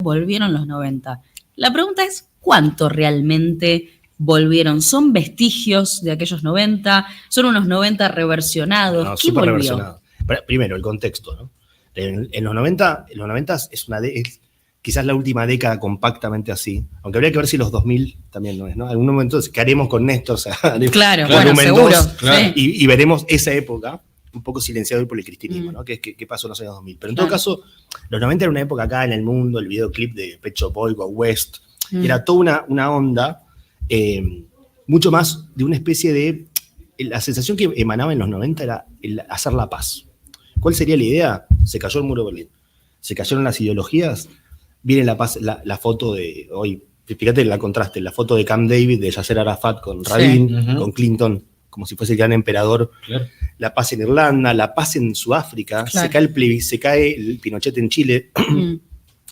volvieron los 90. La pregunta es, ¿cuánto realmente volvieron? ¿Son vestigios de aquellos 90? ¿Son unos 90 reversionados? No, ¿Qué volvió? reversionado. Primero, el contexto, ¿no? En los 90 es quizás la última década compactamente así, aunque habría que ver si los 2000 también no es, ¿no? En algún momento, ¿qué haremos con Néstor? O sea, claro, bueno, seguro. Claro. Y veremos esa época un poco silenciado por el cristianismo, ¿no? ¿Qué pasó en los años 2000? Pero en todo caso, los 90 era una época acá en el mundo, el videoclip de Pet Shop Boys, Go West, era toda una onda, mucho más de una especie de... La sensación que emanaba en los 90 era el hacer la paz. ¿Cuál sería la idea? Se cayó el muro de Berlín. Se cayeron las ideologías. Viene la foto de hoy. Fíjate la contraste. La foto de Camp David, de Yasser Arafat con Rabin, con Clinton, como si fuese el gran emperador. Claro. La paz en Irlanda, la paz en Sudáfrica. Claro. Se cae el Pinochet en Chile.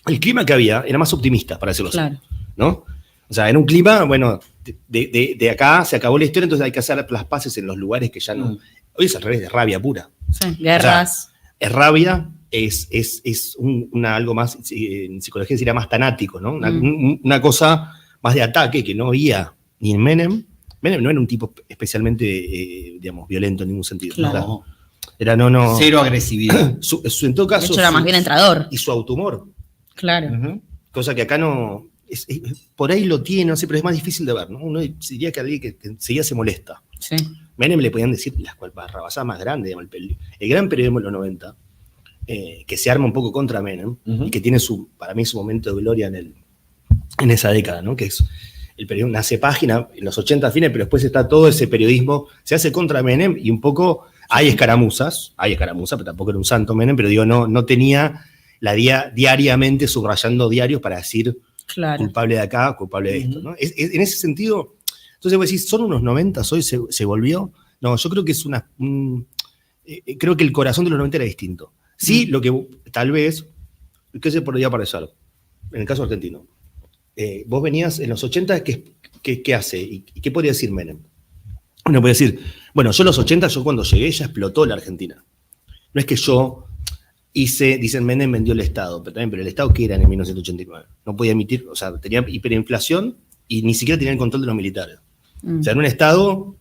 El clima que había era más optimista, para decirlo así. ¿No? O sea, era un clima, bueno, de acá se acabó la historia, entonces hay que hacer las paces en los lugares que ya no... Hoy es al revés, de rabia pura. Sí, guerras. O sea, es rabia, es algo más, en psicología sería más tanático, ¿no? Una cosa más de ataque que no había ni en Menem. Menem no era un tipo especialmente, digamos, violento en ningún sentido. No. Era cero agresividad. En todo caso... De hecho, era más bien entrador. Y su autohumor. Claro. Cosa que acá no... por ahí lo tiene, no sé, pero es más difícil de ver, ¿no? Uno diría que alguien que enseguida se molesta. Sí. Menem le podían decir las barrabasadas más grandes, el gran periodismo de los 90, que se arma un poco contra Menem, y que tiene para mí su momento de gloria en esa década, ¿no? Que es el periodismo, nace Página en los 80 fines, pero después está todo ese periodismo, se hace contra Menem, y un poco hay escaramuzas, pero tampoco era un santo Menem, pero digo, no tenía diariamente subrayando diarios para decir culpable de acá, culpable de esto, ¿no? En ese sentido, entonces vos decís, ¿son unos 90 hoy se volvió? No, yo creo que creo que el corazón de los 90 era distinto. Sí, lo que tal vez, ¿qué se podría parecer? En el caso argentino. Vos venías en los 80, ¿qué hace? ¿Y qué podría decir Menem? Uno puede decir, bueno, yo en los 80, cuando llegué ya explotó la Argentina. No es que yo dicen Menem vendió el Estado, pero el Estado ¿qué era en 1989? No podía emitir, o sea, tenía hiperinflación y ni siquiera tenía el control de los militares. O sea, era un Estado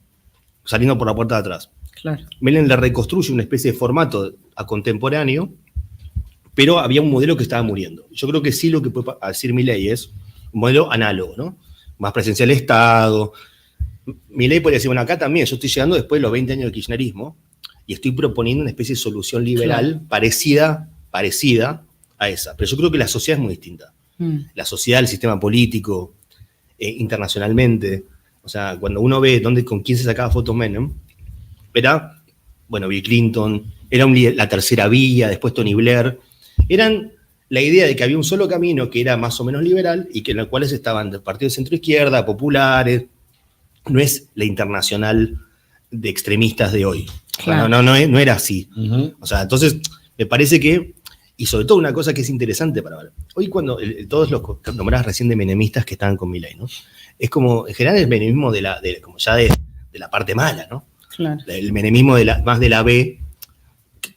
saliendo por la puerta de atrás. Claro. Menem le reconstruye una especie de formato a contemporáneo, pero había un modelo que estaba muriendo. Yo creo que sí lo que puede decir Milei es un modelo análogo, ¿no? Más presencial Estado. Milei podría decir, bueno, acá también, yo estoy llegando después de los 20 años del kirchnerismo y estoy proponiendo una especie de solución liberal parecida a esa. Pero yo creo que la sociedad es muy distinta. La sociedad, el sistema político, internacionalmente. O sea, cuando uno ve con quién se sacaba fotos Menem, era, bueno, Bill Clinton, era la tercera vía, después Tony Blair. Eran la idea de que había un solo camino que era más o menos liberal y que en los cuales estaban del partido de centro-izquierda, populares. No es la internacional de extremistas de hoy. Claro. No era así. O sea, entonces, me parece que, y sobre todo una cosa que es interesante para ver, hoy cuando todos los nombrados recién de menemistas que estaban con Milei, ¿no? Es en general el menemismo de la parte mala, ¿no? Claro. El menemismo más de la B,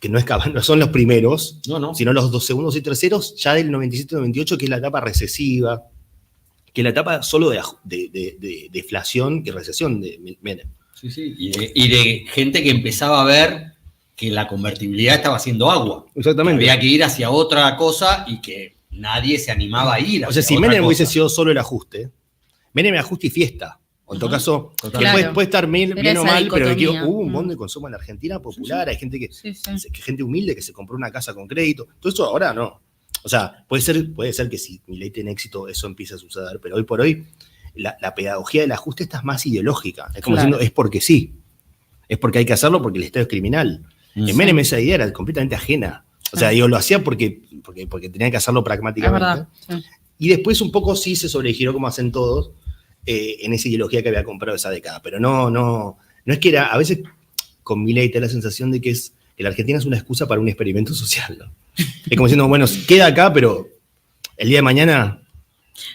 que no son los primeros, sino los dos segundos y terceros, ya del 97-98, que es la etapa recesiva, que es la etapa solo de deflación y recesión de Menem. Sí. Y de gente que empezaba a ver que la convertibilidad estaba haciendo agua. Exactamente. Que había que ir hacia otra cosa y que nadie se animaba a ir. O sea, si Menem hubiese sido solo el ajuste, Menem es ajuste y fiesta. O en todo caso, puede estar bien o mal, pero hubo un boom de consumo en la Argentina popular, hay gente gente humilde que se compró una casa con crédito. Todo eso ahora no. O sea, puede ser que si Milei tiene éxito eso empiece a suceder, pero hoy por hoy la pedagogía del ajuste esta es más ideológica. Es como diciendo, es porque sí. Es porque hay que hacerlo porque el Estado es criminal. En Menem esa idea era completamente ajena. O sea, lo hacía porque tenía que hacerlo pragmáticamente. Y después un poco sí se sobregiró, como hacen todos, en esa ideología que había comprado esa década. Pero no es que era, a veces con Milei te da la sensación de que la Argentina es una excusa para un experimento social, ¿no? Es como diciendo, bueno, queda acá, pero el día de mañana...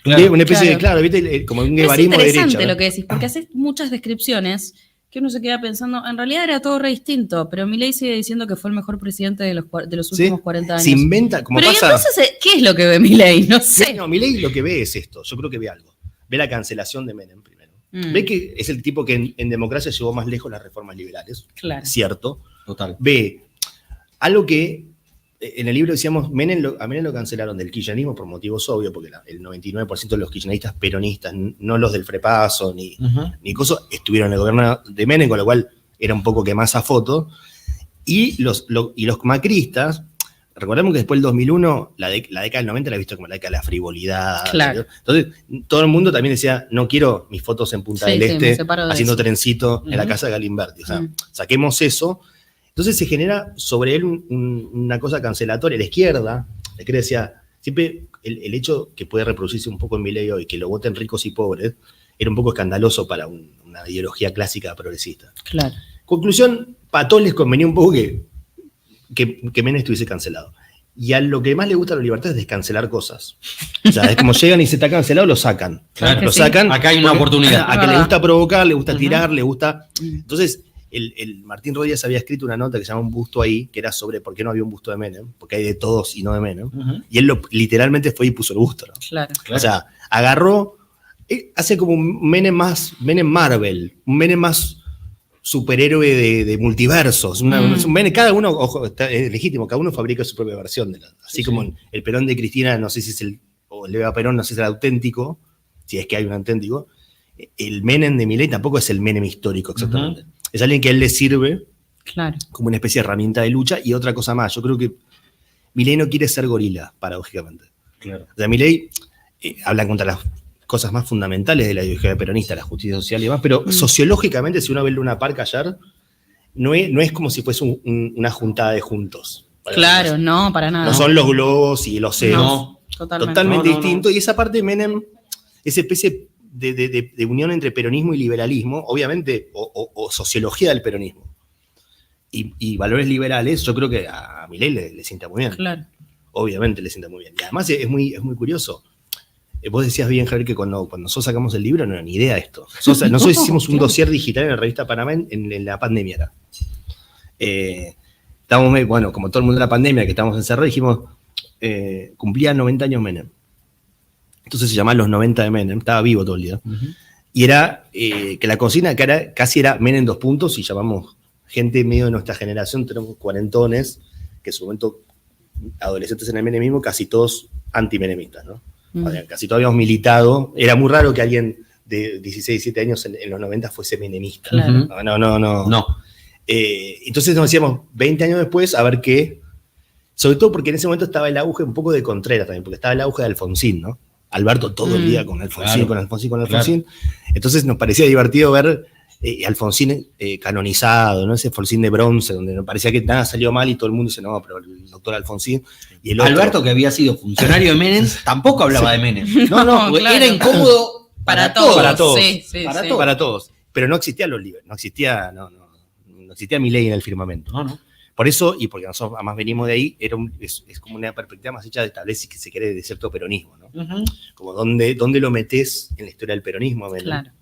Una especie de, ¿viste? Como un guevarismo de derecha. Es interesante lo que decís, porque haces muchas descripciones que uno se queda pensando, en realidad era todo re distinto, pero Milei sigue diciendo que fue el mejor presidente de los últimos 40 años. Se inventa, como pero pasa... entonces, ¿qué es lo que ve Milei? No sé. No, Milei lo que ve es esto, yo creo que ve algo. Ve la cancelación de Menem primero. Ve que es el tipo que en democracia llevó más lejos las reformas liberales. Claro. Cierto. Total. Ve algo que en el libro decíamos, a Menem lo cancelaron del kirchnerismo por motivos obvios, porque el 99% de los kirchneristas peronistas, no los del Frepaso ni cosas, estuvieron en el gobierno de Menem, con lo cual era un poco que más a foto. Y los macristas, recordemos que después del 2001, la década del 90 la he visto como la década de la frivolidad. Claro. Entonces, todo el mundo también decía, no quiero mis fotos en Punta del Este haciendo trencito en la casa de Galimberti. O sea, saquemos eso. Entonces se genera sobre él una cosa cancelatoria. La izquierda, la que decía, siempre el hecho que puede reproducirse un poco en Milei hoy, que lo voten ricos y pobres, era un poco escandaloso para una ideología clásica progresista. Claro. Conclusión, para todos les convenía un poco que Menem estuviese cancelado. Y a lo que más le gusta a los libertades es descancelar cosas. O sea, es como llegan y se está cancelado, lo sacan. Claro, lo sacan. Acá hay una oportunidad. A que le gusta provocar, le gusta tirar, le gusta... Entonces, el Martín Rodríguez había escrito una nota que se llama Un busto ahí, que era sobre por qué no había un busto de Menem, porque hay de todos y no de Menem. Y él literalmente fue y puso el busto, ¿no? Claro. O sea, agarró, hace como un Menem Marvel, un Menem más superhéroe de multiversos. Un Menem, cada uno, ojo, es legítimo, cada uno fabrica su propia versión. Así como el Perón de Cristina, no sé si es o el Eva Perón, no sé si es el auténtico, si es que hay un auténtico. El Menem de Milei tampoco es el Menem histórico, exactamente. Es alguien que a él le sirve como una especie de herramienta de lucha. Y otra cosa más, yo creo que Milei no quiere ser gorila, paradójicamente. Claro. O sea, Milei habla contra las cosas más fundamentales de la ideología peronista, la justicia social y demás, pero sociológicamente, si uno ve Luna Park ayer, no es como si fuese una juntada de juntos. Claro, no, para nada. No son los globos y los ceros. No, totalmente distinto. Y esa parte de Menem, esa especie de unión entre peronismo y liberalismo, obviamente, o sociología del peronismo, y valores liberales, yo creo que a Milei le sienta muy bien. Claro. Obviamente le sienta muy bien. Y además es muy curioso. Vos decías bien, Javier, que cuando nosotros sacamos el libro no era ni idea de esto. Nosotros hicimos un dossier digital en la revista Panamá en la pandemia. Estábamos, bueno, como todo el mundo en la pandemia, que estábamos encerrados, dijimos, cumplía 90 años Menem. Entonces se llamaban los 90 de Menem, estaba vivo todo el día. Y era que la cocina casi era Menem 2 puntos, y llamamos gente medio de nuestra generación, tenemos cuarentones, que en su momento adolescentes en el menemismo, casi todos anti-menemistas, ¿no? O sea, casi todos habíamos militado. Era muy raro que alguien de 16, 17 años en los 90 fuese menemista. Claro. No. Entonces nos decíamos, 20 años después, a ver qué. Sobre todo porque en ese momento estaba el auge un poco de Contreras también, porque estaba el auge de Alfonsín, ¿no? Alberto todo el día con Alfonsín, con Alfonsín. Claro. Entonces nos parecía divertido ver Alfonsín canonizado, ¿no? Ese Alfonsín de bronce, donde nos parecía que nada salió mal y todo el mundo dice, no, pero el doctor Alfonsín. Y el otro, Alberto, que había sido funcionario de Menem, tampoco hablaba de Menem. No, claro. Era incómodo para todos. Para todos. Sí. Para todos. Pero no existían los libros, no existía Milei en el firmamento. No. Por eso, y porque nosotros además venimos de ahí, es como una perspectiva más hecha de establecer que se quiere de cierto peronismo, ¿no? Como dónde lo metés en la historia del peronismo. Claro.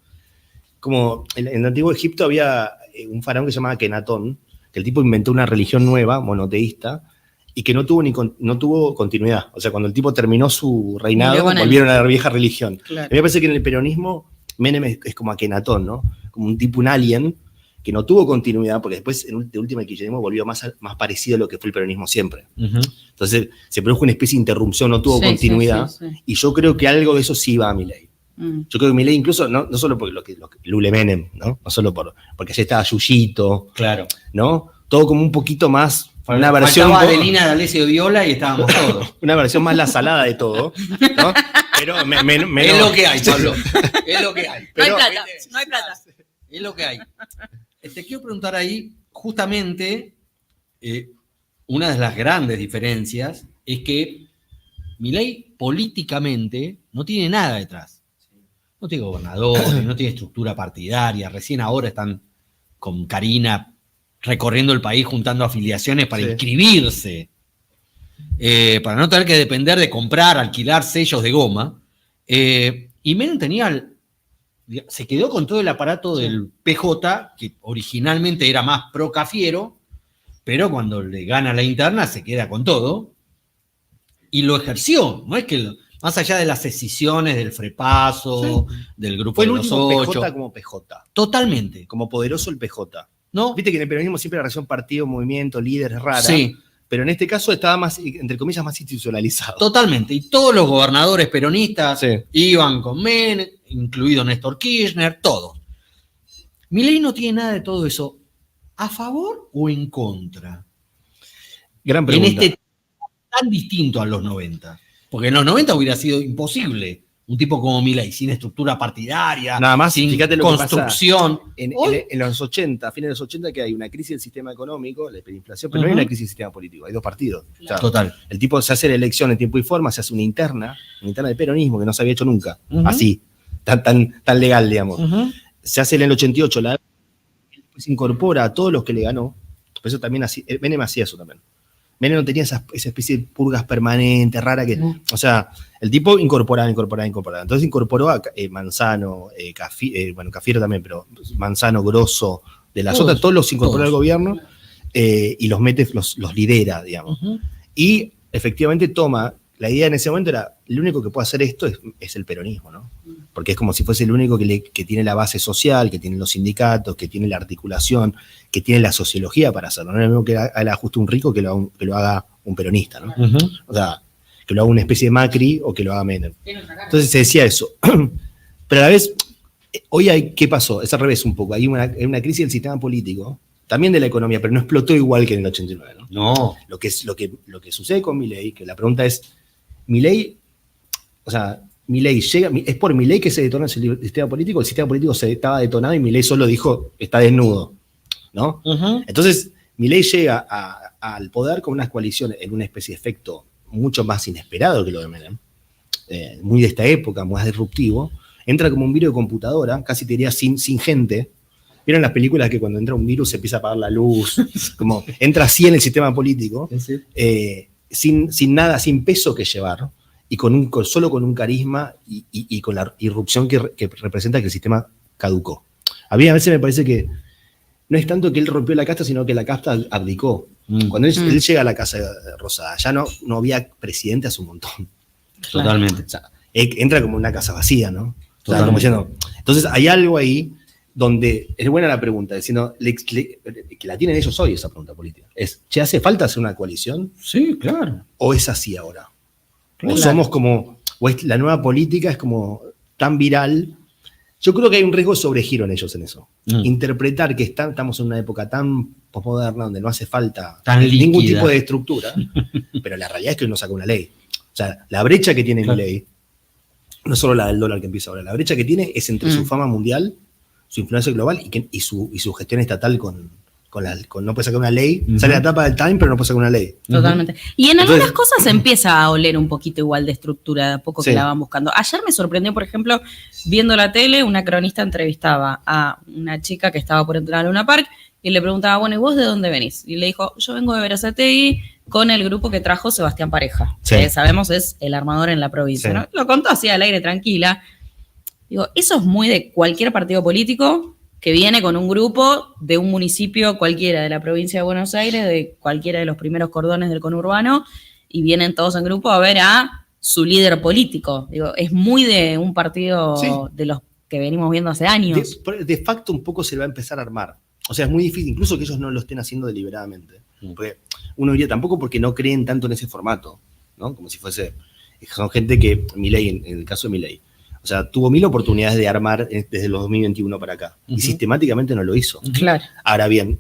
Como en el antiguo Egipto había un faraón que se llamaba Kenatón, que el tipo inventó una religión nueva, monoteísta, y que no tuvo continuidad. O sea, cuando el tipo terminó su reinado, volvieron a la vieja religión. Claro. A mí me parece que en el peronismo Menem es como Akenatón, ¿no? Como un alien que no tuvo continuidad, porque después, de última, el kirchnerismo volvió más parecido a lo que fue el peronismo siempre. Entonces, se produjo una especie de interrupción, no tuvo continuidad, sí. Y yo creo que algo de eso sí va a Milei. Yo creo que Milei, incluso, no solo por lo que Lule Menem, ¿no? No solo porque allí estaba Yuyito, claro, ¿no? Todo como un poquito más, una versión... Faltaba Adelina, D'Alessio Viola y estábamos todos. Una versión más la salada de todo, ¿no? Pero es lo que hay, Pablo. Es lo que hay. Pero, no hay plata. Es lo que hay. Te quiero preguntar ahí, justamente, una de las grandes diferencias es que Milei políticamente no tiene nada detrás. No tiene gobernadores, no tiene estructura partidaria. Recién ahora están con Karina recorriendo el país juntando afiliaciones para inscribirse, para no tener que depender de comprar, alquilar sellos de goma. Y Menem tenía, se quedó con todo el aparato del PJ, que originalmente era más pro Cafiero, pero cuando le gana la interna se queda con todo y lo ejerció. No es que, más allá de las escisiones del Frepaso, del grupo Fue de el los último ocho. PJ como PJ. Totalmente. Como poderoso el PJ. ¿No? Viste que en el peronismo siempre la relación partido, movimiento, líder es rara. Sí, Pero en este caso estaba más, entre comillas, más institucionalizado. totalmente. Y todos los gobernadores peronistas Sí. iban con Menem, incluido Néstor Kirchner, todos. Milei no tiene nada de todo eso. ¿A favor o en contra? Gran En pregunta. este tan distinto a los 90. Porque en los 90 hubiera sido imposible un tipo como Milei, sin estructura partidaria, Nada más, sin fíjate lo que pasa construcción. En los 80, a fines de los 80, que hay una crisis del sistema económico, la hiperinflación, pero no hay Ujú. una crisis del sistema político, hay dos partidos. O sea, Total. el tipo se hace la elección en tiempo y forma, se hace una interna de peronismo que no se había hecho nunca, Ujú. así, tan legal, digamos. Ujú. Se hace en el 88, se incorpora a todos los que le ganó, por eso también Menem hacía eso también. Menem no tenía esa especie de purgas permanentes, rara que, o sea, el tipo incorporaba. Entonces incorporó a Manzano, Cafiero también, pero Manzano, Grosso, de las otras, todos los incorporó al gobierno y los mete, los lidera, digamos. Ujú. Y efectivamente toma, la idea en ese momento era, el único que puede hacer esto es el peronismo, ¿no? Porque es como si fuese el único que tiene la base social, que tiene los sindicatos, que tiene la articulación, que tiene la sociología para hacerlo. No es lo mismo que haga justo un rico que lo haga un peronista, ¿no? Ujú. O sea, que lo haga una especie de Macri o que lo haga Menem. Entonces se decía eso. Pero a la vez, hoy ¿qué pasó? Es al revés un poco. Hay una crisis del sistema político, también de la economía, pero no explotó igual que en el 89, ¿no? No. Lo que sucede con Milei, que la pregunta es, Milei, o sea, Milei llega, ¿es por Milei que se detona el sistema político? El sistema político se estaba detonado y Milei solo dijo, está desnudo, ¿no? Ujú. Entonces, Milei llega al poder con unas coaliciones en una especie de efecto mucho más inesperado que lo de Menem, muy de esta época, más disruptivo, entra como un virus de computadora, casi te diría sin gente. ¿Vieron las películas que cuando entra un virus se empieza a apagar la luz? Como entra así en el sistema político, sin nada, sin peso que llevar, y solo con un carisma y con la irrupción que representa que el sistema caducó. A mí a veces me parece que no es tanto que él rompió la casta, sino que la casta abdicó. Cuando él llega a la Casa Rosada, ya no había presidente hace un montón. Totalmente. O sea, entra como una casa vacía, ¿no? O sea, Totalmente. como diciendo, entonces hay algo ahí donde es buena la pregunta, diciendo que la tienen ellos hoy esa pregunta política. ¿Che, hace falta hacer una coalición? Sí, claro. ¿O es así ahora? Claro. O somos como, la nueva política es como tan viral. Yo creo que hay un riesgo de sobregiro en ellos en eso. Interpretar que estamos en una época tan posmoderna donde no hace falta Tan ningún líquida. tipo de estructura, pero la realidad es que hoy no saca una ley. O sea, la brecha que tiene Claro. Milei, no solo la del dólar que empieza ahora, la brecha que tiene es entre su fama mundial, su influencia global y su gestión estatal con no puede sacar una ley. Sale la tapa del Time, pero no puede sacar una ley. Totalmente. Y en Entonces- algunas cosas se empieza a oler un poquito igual de estructura, de a poco que Sí. la van buscando. Ayer me sorprendió, por ejemplo, viendo la tele, una cronista entrevistaba a una chica que estaba por entrar a Luna Park y le preguntaba, bueno, ¿y vos de dónde venís? Y le dijo, yo vengo de Berazategui con el grupo que trajo Sebastián Pareja, Sí. que sabemos es el armador en la provincia, Sí. ¿no? Lo contó así al aire, tranquila. Digo, eso es muy de cualquier partido político que viene con un grupo de un municipio cualquiera de la provincia de Buenos Aires, de cualquiera de los primeros cordones del conurbano, y vienen todos en grupo a ver a su líder político. Digo, es muy de un partido Sí. de los que venimos viendo hace años. De facto un poco se le va a empezar a armar. O sea, es muy difícil, incluso que ellos no lo estén haciendo deliberadamente. Porque uno diría tampoco porque no creen tanto en ese formato, ¿no? Como si fuese, son gente que, Milei, en el caso de Milei, o sea, tuvo 1000 oportunidades de armar desde los 2021 para acá. Y sistemáticamente no lo hizo. Claro. Ahora bien,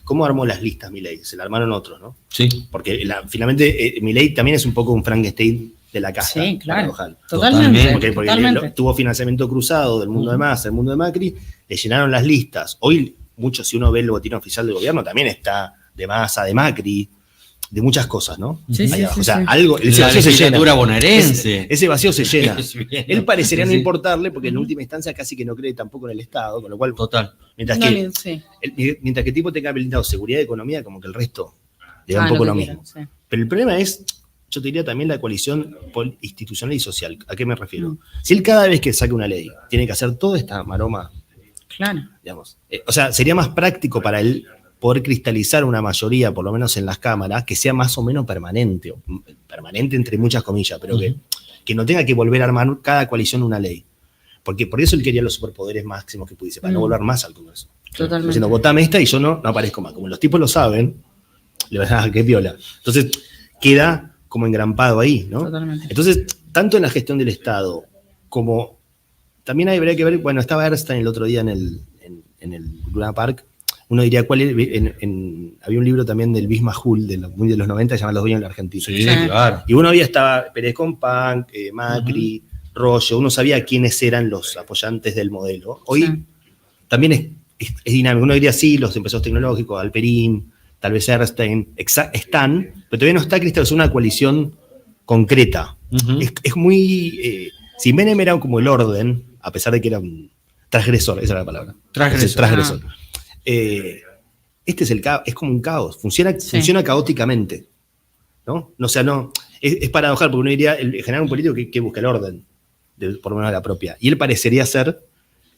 ¿cómo armó las listas Milei? Se la armaron otros, ¿no? Sí. Porque finalmente Milei también es un poco un Frankenstein de la casa. Sí, claro. paradojal. Totalmente. Porque Totalmente. tuvo financiamiento cruzado del mundo de Massa, del mundo de Macri, le llenaron las listas. Hoy, si uno ve el boletín oficial del gobierno, también está de Massa, de Macri, de muchas cosas, ¿no? Sí, sí, Ahí abajo. sí, O sea, sí. algo, ese La vacío se llena. legislatura bonaerense. Ese vacío se llena. Es bien. Él parecería no Sí. importarle, porque en última instancia casi que no cree tampoco en el Estado, con lo cual, Total. mientras No, que sí. mientras que el tipo tenga habilitado seguridad y economía, como que el resto le da Ah, un poco que lo quiera, mismo. sí. Pero el problema es, yo te diría también la coalición institucional y social. ¿A qué me refiero? Si él cada vez que saque una ley tiene que hacer toda esta maroma, Claro. digamos, o sea, sería más práctico para él poder cristalizar una mayoría, por lo menos en las cámaras, que sea más o menos permanente entre muchas comillas, pero que no tenga que volver a armar cada coalición una ley. Porque por eso él quería los superpoderes máximos que pudiese, para no volver más al Congreso. Totalmente. Diciendo, votame esta y yo no aparezco más. Como los tipos lo saben, le van a dar que piola. Entonces, queda como engrampado ahí, ¿no? Totalmente. Entonces, tanto en la gestión del Estado como también habría que ver, bueno, estaba Ernstein el otro día en el Luna Park, uno diría, había un libro también del Bismarck Hull, de los 90, llamado Los Dueños de la Argentina. Sí, claro. Y uno había estaba Pérez Compán, Macri, Rollo, uno sabía quiénes eran los apoyantes del modelo. Hoy también es dinámico, uno diría sí, los empresarios tecnológicos, Alperín, tal vez Ernstein, están, pero todavía no está cristalizada una coalición concreta. Es muy... si Menem era como el orden, a pesar de que era un transgresor, esa era la palabra. Transgresor. Este es el caos, es como un caos, funciona caóticamente, ¿no? O sea, no, es paradojal, porque uno diría, generar un político que busca el orden, por lo menos la propia, y él parecería ser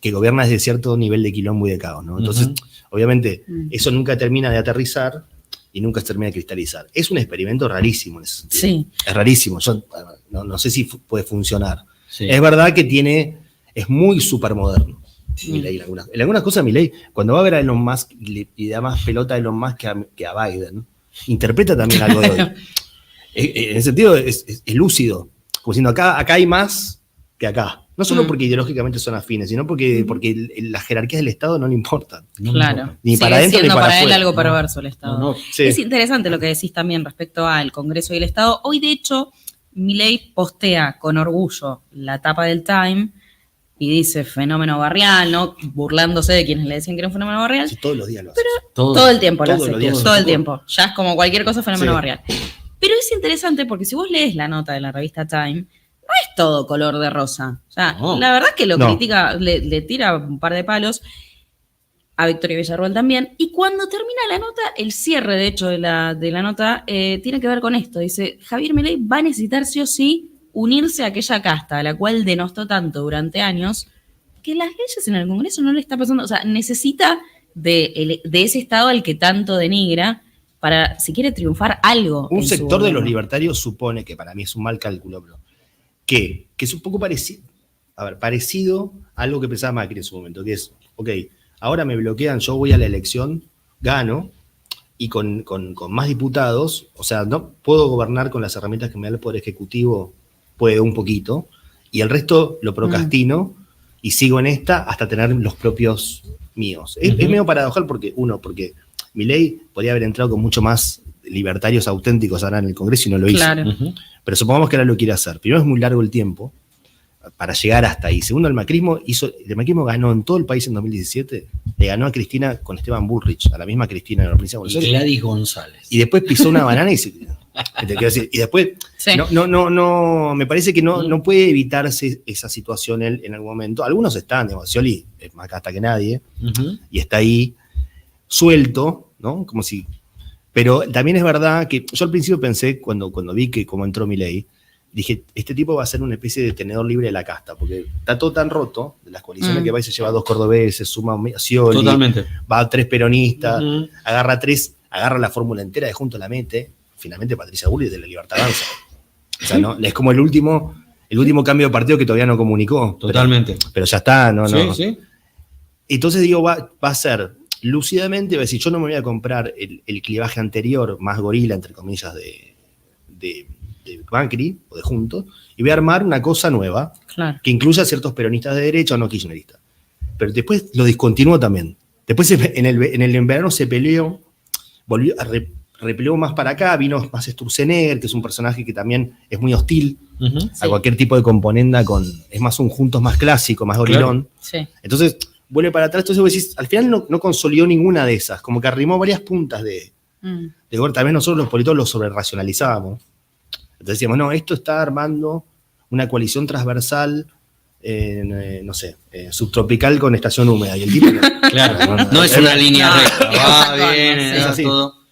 que gobierna desde cierto nivel de quilombo y de caos, ¿no? Entonces, obviamente, eso nunca termina de aterrizar y nunca se termina de cristalizar. Es un experimento rarísimo en ese sentido. Sí. Es rarísimo, yo no sé si puede funcionar. Sí. Es verdad que es muy supermoderno. Milei, en algunas cosas Milei, cuando va a ver a Elon Musk y da más pelota a Elon Musk que a Biden, interpreta también algo de hoy. En ese sentido es lúcido, como diciendo acá hay más que acá. No solo porque ideológicamente son afines, sino porque las jerarquías del Estado no le importan. Claro. Ni para adentro ni para afuera. Para él algo perverso perverso el Estado. Sí. Es interesante lo que decís también respecto al Congreso y el Estado. Hoy, de hecho, Milei postea con orgullo la tapa del Time y dice fenómeno barrial, ¿no? Burlándose de quienes le decían que era un fenómeno barrial. Sí, todos los días lo hace. Pero todo el tiempo lo hace. Todo el tiempo. Ya es como cualquier cosa fenómeno barrial. Pero es interesante porque si vos lees la nota de la revista Time, no es todo color de rosa. O sea, la verdad es que lo critica, le tira un par de palos. A Victoria Villarruel también. Y cuando termina la nota, el cierre, de hecho, de la nota, tiene que ver con esto. Dice, Javier Milei va a necesitar sí o sí unirse a aquella casta a la cual denostó tanto durante años, que las leyes en el Congreso no le está pasando. O sea, necesita de ese Estado al que tanto denigra para, si quiere triunfar algo. Un sector de los libertarios supone, que para mí es un mal cálculo, pero que es un poco parecido a algo que pensaba Macri en su momento, que es, ok, ahora me bloquean, yo voy a la elección, gano, y con más diputados, o sea, no puedo gobernar con las herramientas que me da el Poder Ejecutivo, puedo un poquito, y el resto lo procrastino y sigo en esta hasta tener los propios míos. Es medio paradojal porque Milei podría haber entrado con mucho más libertarios auténticos ahora en el Congreso y no lo hizo. Claro. Pero supongamos que ahora lo quiere hacer. Primero, es muy largo el tiempo para llegar hasta ahí. Segundo, el macrismo ganó en todo el país en 2017, le ganó a Cristina con Esteban Bullrich, a la misma Cristina de la provincia de Buenos Aires. Y Gladys González. Y después pisó una banana y y después, no, me parece que no puede evitarse esa situación en algún momento. Algunos están, digamos, Scioli es más casta que nadie, y está ahí suelto, ¿no? Como si... Pero también es verdad que yo al principio pensé, cuando vi que como entró Milei, dije, este tipo va a ser una especie de tenedor libre de la casta, porque está todo tan roto, de las coaliciones que va y se lleva 2 cordobeses, suma a Scioli, totalmente. Va a 3 peronistas, agarra la fórmula entera de Juntos la mete, finalmente Patricia Bullrich de la Libertad Avanza. O sea, ¿no? Es como el último cambio de partido que todavía no comunicó. Totalmente. Pero ya está, ¿no? Sí. Entonces digo, va a ser lúcidamente, va a decir, yo no me voy a comprar el clivaje anterior, más gorila, entre comillas, de Macri o de Juntos, y voy a armar una cosa nueva, que incluya a ciertos peronistas de derecha o no kirchneristas. Pero después lo discontinuó también. Después en el verano se peleó, volvió a replegó más para acá, vino más Sturzenegger, que es un personaje que también es muy hostil a cualquier tipo de componenda, es más un Juntos más clásico, más gorilón. Claro. Sí. Entonces vuelve para atrás, entonces vos decís, al final no consolidó ninguna de esas, como que arrimó varias puntas de también nosotros los políticos lo sobreracionalizábamos. Entonces decíamos, no, esto está armando una coalición transversal, subtropical con estación húmeda. Y el tipo claro, no es una línea recta, va bien, es así. Todo.